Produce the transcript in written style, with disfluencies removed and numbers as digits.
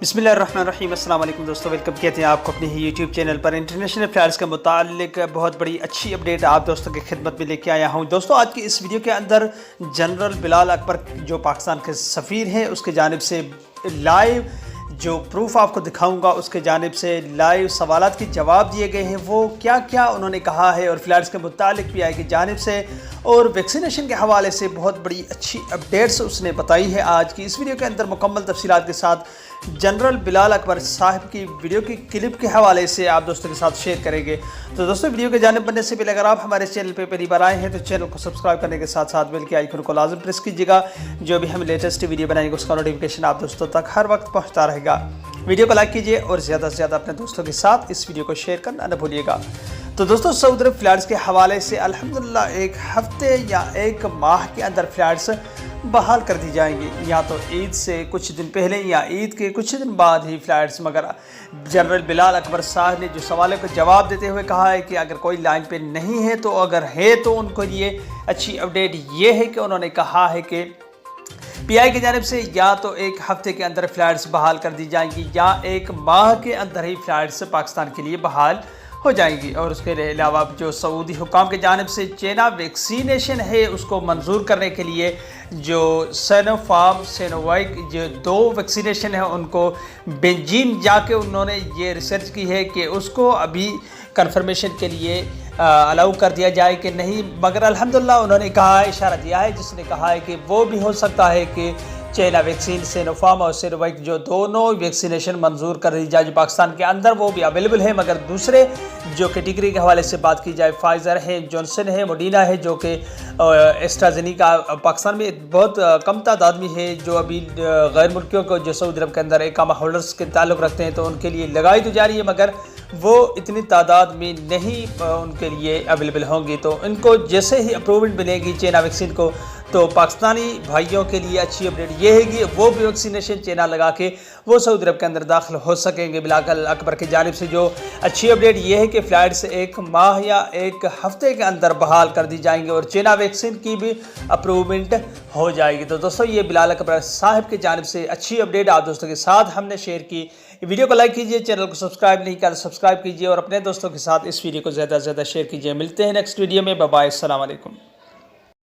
बिस्मिल्लाहिर्रहमानिर्रहीम। अस्सलाम वालेकुम दोस्तों, वेलकम कहते हैं आपको अपने ही यूट्यूब चैनल पर। इंटरनेशनल फ्लाइट्स के मुतालिक बहुत बड़ी अच्छी अपडेट आप दोस्तों की खिदमत में लेके आया हूं। दोस्तों आज की इस वीडियो के अंदर जनरल बिलाल अकबर जो पाकिस्तान के सफ़ीर हैं उसके जानिब से लाइव जो प्रूफ आपको दिखाऊंगा, उसके जानिब से लाइव सवालात के जवाब दिए गए हैं। वो क्या क्या उन्होंने कहा है और फ्लाइट्स के मुतालिक भी आई की जानिब से और वैक्सीनेशन के हवाले से बहुत बड़ी अच्छी अपडेट्स उसने बताई है। आज की इस वीडियो के अंदर मुकम्मल तफसीलात के साथ जनरल बिलाल अकबर साहब की वीडियो की क्लिप के हवाले से आप दोस्तों के साथ शेयर करेंगे। तो दोस्तों वीडियो के जानिब बनने से पहले अगर आप हमारे चैनल पर पहली बार आए हैं तो चैनल को सब्सक्राइब करने के साथ साथ बेल के आइकन को लाजम प्रेस कीजिएगा। जो भी हम लेटेस्ट वीडियो बनाएंगे उसका नोटिफिकेशन आप दोस्तों तक हर वक्त पहुँचता रहेगा। वीडियो को लाइक कीजिए और ज़्यादा से ज़्यादा अपने दोस्तों के साथ इस वीडियो को शेयर करना न भूलिएगा। तो दोस्तों सऊदी अरब फ्लाइट्स के हवाले से अल्हम्दुलिल्लाह एक हफ्ते या एक माह के अंदर फ्लाइट्स बहाल कर दी जाएंगी, या तो ईद से कुछ दिन पहले या ईद के कुछ दिन बाद ही फ्लाइट्स। मगर जनरल बिलाल अकबर साहब ने जो सवालों का जवाब देते हुए कहा है कि अगर कोई लाइन पे नहीं है तो अगर है तो उनको लिए अच्छी अपडेट ये है कि उन्होंने कहा है कि पीआई की जानिब से या तो एक हफ्ते के अंदर फ्लाइट्स बहाल कर दी जाएंगी या एक माह के अंदर ही फ्लाइट्स पाकिस्तान के लिए बहाल हो जाएंगी। और उसके अलावा जो सऊदी हुकाम की जानिब से चेना वैक्सीनेशन है उसको मंजूर करने के लिए जो सिनोफार्म सिनोवाइक जो 2 वैक्सीनेशन है उनको बेंजीन जाके उन्होंने ये रिसर्च की है कि उसको अभी कंफर्मेशन के लिए अलाउ कर दिया जाए कि नहीं। मगर अल्हम्दुलिल्लाह उन्होंने कहा है, इशारा दिया है जिसने कहा है कि वो भी हो सकता है कि चाइना वैक्सीन सिनोफार्म और सिनोवाइक जो दोनों वैक्सीनेशन मंजूर कर दी जाए जो पाकिस्तान के अंदर वो भी अवेलेबल है। मगर दूसरे जो कैटेगरी के हवाले से बात की जाए, फाइज़र है, जॉनसन है, मोडिना है, जो कि एस्ट्राजेनेका पाकिस्तान में बहुत कम तादाद में है जो अभी गैर मुल्कियों को जो सऊदी अरब के अंदर इकामा होल्डर्स के ताल्लुक़ रखते हैं तो उनके लिए लगाई तो जा रही है मगर वो इतनी तादाद में नहीं उनके लिए अवेलेबल होंगी। तो इनको जैसे ही अप्रूवमेंट मिलेगी चाइना वैक्सीन को तो पाकिस्तानी भाइयों के लिए अच्छी अपडेट ये है कि वो भी वैक्सीनेशन चाइना लगा के वो सऊदी अरब के अंदर दाखिल हो सकेंगे। बिलाल अकबर की जानिब से जो अच्छी अपडेट ये है कि फ़्लाइट्स एक माह या एक हफ्ते के अंदर बहाल कर दी जाएंगी और चाइना वैक्सीन की भी अप्रूवमेंट हो जाएगी। तो दोस्तों ये बिलाल अकबर साहब की जानिब से अच्छी अपडेट आप दोस्तों के साथ हमने शेयर की। वीडियो को लाइक कीजिए, चैनल को सब्सक्राइब नहीं किया तो सब्सक्राइब कीजिए और अपने दोस्तों के साथ इस वीडियो को ज़्यादा से ज़्यादा शेयर कीजिए। मिलते हैं नेक्स्ट वीडियो में। बाय बाय, अस्सलाम वालेकुम।